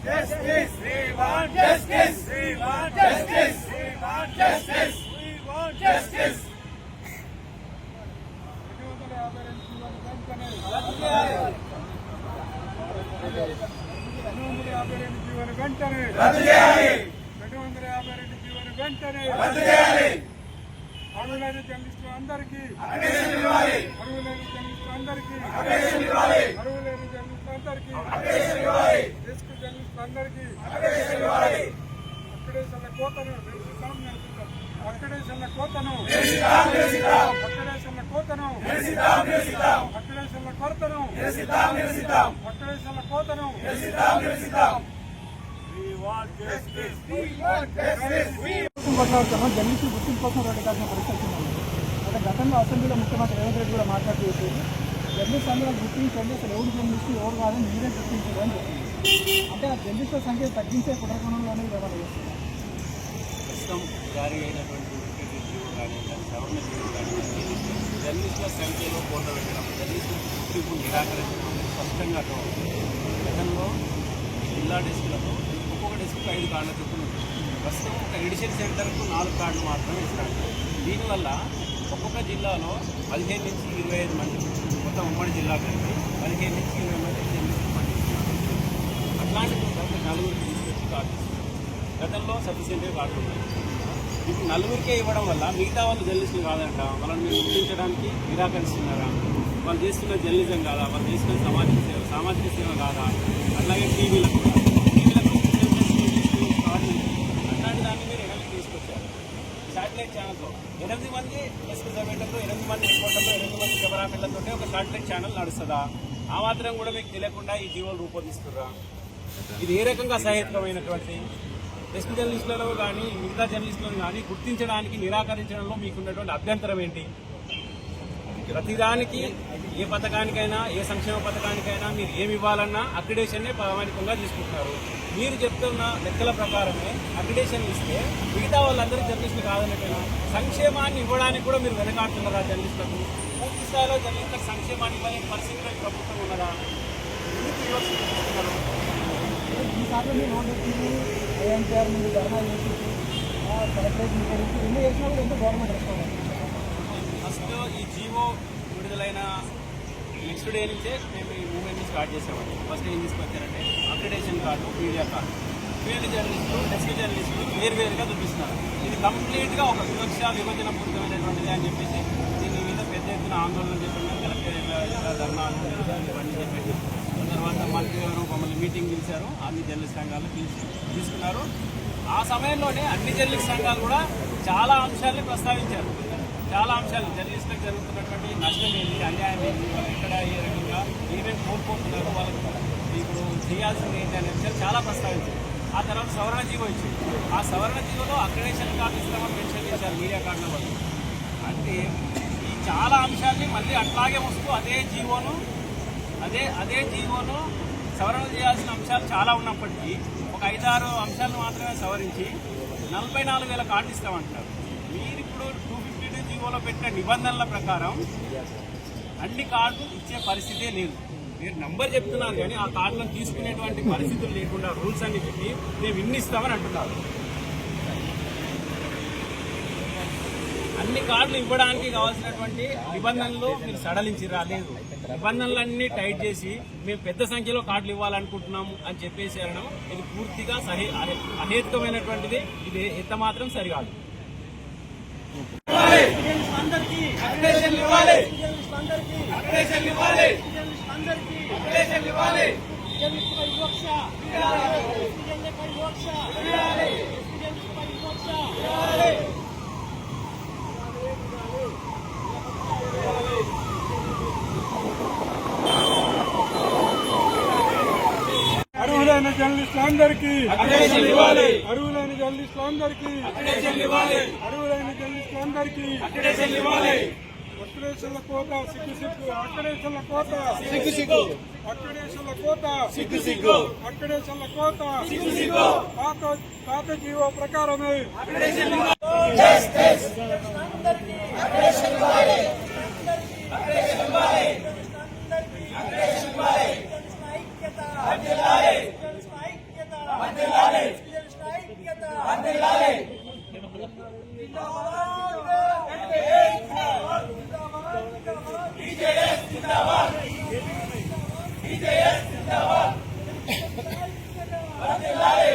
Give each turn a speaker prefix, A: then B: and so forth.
A: justice. We want justice. We want justice. We want justice. We want justice.
B: అరువులైన జర్నలిస్టులు అందరికీ దేశ జర్నలిస్టులందరికీ అక్కడేసన్న కోతను అక్కడేసన్న కోతను అక్కడేసన్న కోతను అక్కడేసన్న కొరతను అక్కడేసన్న కోతను
C: జర్నలిస్టులు గుర్తింపు కోసం పోరాడాల్సిన పరిస్థితి ఉంది. అంటే గతంలో అసెంబ్లీలో ముఖ్యమంత్రి రేవంత్ రెడ్డి కూడా మాట్లాడుతూ చెప్పేది జర్నలిస్ట్ అందరూ గుర్తించండి, అసలు ఎవరు జర్నలిస్టు ఎవరు కాదని మీరే గుర్తించారు అని చెప్పింది. అంటే ఆ జర్నలిస్టుల సంఖ్య తగ్గించే పునర్గణంలోనే వ్యవహారం చేస్తుంది.
D: ప్రస్తుతం జారీ అయినటువంటి కానీ సవరణ జీవో కానీ జర్నలిస్టుల సంఖ్యలో కోట పెట్టడం, జర్నలిస్టుల గుర్తింపు నిరాకరించడం స్పష్టంగా గతంలో జిల్లా డెస్కులకు ఒక్కొక్క డెస్క్కు 5 కార్డుల చొప్పున ఉంటుంది. ప్రస్తుతం ఒక ఎడిషన్ సెంటర్కు 4 కార్డులు మాత్రమే ఇస్తారు. దీనివల్ల ఒక్కొక్క జిల్లాలో 15 నుంచి 25 మంది మొత్తం ఉమ్మడి జిల్లా కలిపి 15 నుంచి 20 మంది జర్నలిస్టులు పనిచేస్తున్నారు. అట్లాంటి నలుగురికి తీసుకొచ్చి కార్డు ఇస్తున్నారు. గతంలో సఫిషియెంట్గా కార్డులు ఉన్నాయి. ఇప్పుడు నలుగురికే ఇవ్వడం వల్ల మిగతా వాళ్ళు జర్నలిస్టులు కాదంట, వాళ్ళని మీరు గుర్తించడానికి నిరాకరిస్తున్నారా? వాళ్ళు చేస్తున్న జర్నలిజం కాదా? వాళ్ళు చేస్తున్న సామాజిక సేవ కాదా? అట్లాగే టీవీలకు అట్లాంటి దాన్ని మీరు 8 తీసుకొచ్చారు. శాటిలైట్ ఛానల్తో 8 మంది డెస్క్ సర్వేటర్లు, 8 మంది రిపోర్టర్లు, 8 మంది కెమెరామెన్లతో ఒక శాటిలైట్ ఛానల్ నడుస్తుందా? ఆ మాత్రం కూడా మీకు తెలియకుండా ఈ జీవోలు రూపొందిస్తున్నారా? ఇది ఏ రకంగా సహేతుకమైనటువంటి డెస్క్ జర్నలిస్టులలో కానీ మిగతా జర్నలిస్టులను కానీ గుర్తించడానికి నిరాకరించడంలో మీకున్నటువంటి అభ్యంతరం ఏంటి? ప్రతిదానికి ఏ పథకానికైనా ఏ సంక్షేమ పథకానికైనా మీరు ఏమి ఇవ్వాలన్నా అక్రిడేషన్నే ప్రామాణికంగా తీసుకుంటున్నారు. మీరు చెప్తున్న లెక్కల ప్రకారమే అక్రిడేషన్ ఇస్తే మిగతా వాళ్ళందరూ జర్నలిస్టులు కాదన్నట్టుగా సంక్షేమాన్ని ఇవ్వడానికి కూడా మీరు వెనకాడుతున్నారా? జర్నలిస్టులకు పూర్తి స్థాయిలో జర్నలిస్టులకు సంక్షేమాన్ని ఇవ్వలేని పరిస్థితిలో ఈ ప్రభుత్వం ఉన్నదా? ఎందుకు వివక్షిస్తున్నారు?
C: ఈసారి ఏఎన్టీఆర్ ముందు ధర్నా చేసి కలెక్టరేట్ ఎన్ని చేసినా కూడా ఎంతో గవర్నమెంట్ రెస్పాన్స్.
D: ఫస్ట్ ఈ జీవో విడుదలైన నెక్స్ట్ డే నుంచే మేము ఈ మూవ్మెంట్ని స్టార్ట్ చేసామండి. ఫస్ట్ ఏం తీసుకొచ్చారంటే accreditation card, media card, field జర్నలిస్టులు, డెస్క్ జర్నలిస్టులు వేరువేరుగా చూపిస్తున్నారు. ఇది కంప్లీట్గా ఒక వివక్ష విభజన పూర్తమైనటువంటిది అని చెప్పేసి దీని మీద పెద్ద ఎత్తున ఆందోళన చెప్పిన కలెక్టరేట్ ధర్నాలు ఇవన్నీ చెప్పేసి తర్వాత మంత్రి గారు మమ్మల్ని మీటింగ్ పిలిచారు. అన్ని జర్నలిస్ట్ సంఘాలు తీసుకున్నారు. ఆ సమయంలోనే అన్ని జర్నలిస్ట్ సంఘాలు కూడా చాలా అంశాలని ప్రస్తావించారు. చాలా అంశాలు జర్నలిస్టులకు జరుగుతున్నటువంటి నష్టం ఏంటి, అన్యాయం ఏంటి, వాళ్ళు ఎక్కడ ఏ రకంగా ఏమేమి కోల్పోతున్నారు, వాళ్ళకి ఇప్పుడు చేయాల్సింది ఏంటి అనే విషయాలు చాలా ప్రస్తావించారు. ఆ తర్వాత సవరణ జీవో ఇచ్చింది. ఆ సవరణ జీవోలో అక్రిడేషన్ కార్డు ఇస్తామని మెన్షన్ చేశారు మీడియా కార్డుల వల్ల. అంటే ఈ చాలా అంశాలని మళ్ళీ అట్లాగే వస్తూ అదే జీవోను సవరణ చేయాల్సిన అంశాలు చాలా ఉన్నప్పటికీ ఒక 5-6 అంశాలను మాత్రమే సవరించి 44,000 కార్డులు ఇస్తామంటారు. మీరు ఇప్పుడు 252 జీవోలో పెట్టిన నిబంధనల ప్రకారం అన్ని కార్డులు ఇచ్చే పరిస్థితే లేదు. మీరు నంబర్ చెప్తున్నారు కానీ ఆ కార్డులను తీసుకునేటువంటి పరిస్థితులు లేకుండా రూల్స్ అన్ని పెట్టి మేము ఇన్ని ఇస్తామని అంటున్నారు. అన్ని కార్డులు ఇవ్వడానికి కావాల్సినటువంటి నిబంధనలు మీరు సడలించి రాలేదు. నిబంధనలన్నీ టైట్ చేసి మేము పెద్ద సంఖ్యలో కార్డులు ఇవ్వాలనుకుంటున్నాము అని చెప్పేసి అనడం ఇది పూర్తిగా అహేతుకమైనటువంటిది. ఇది ఎంత మాత్రం సరికాదు.
B: అర్హులైన జర్నలిస్టులందరికీ అర్హులైన జర్నలిస్టులందరికీ అక్రిడేషన్ల కోట సిగ్గు అక్రిడేషన్ల కోట అక్రిడేషన్ల కోట పాత జీవో ప్రకారమే
A: వర్ధిల్లాలి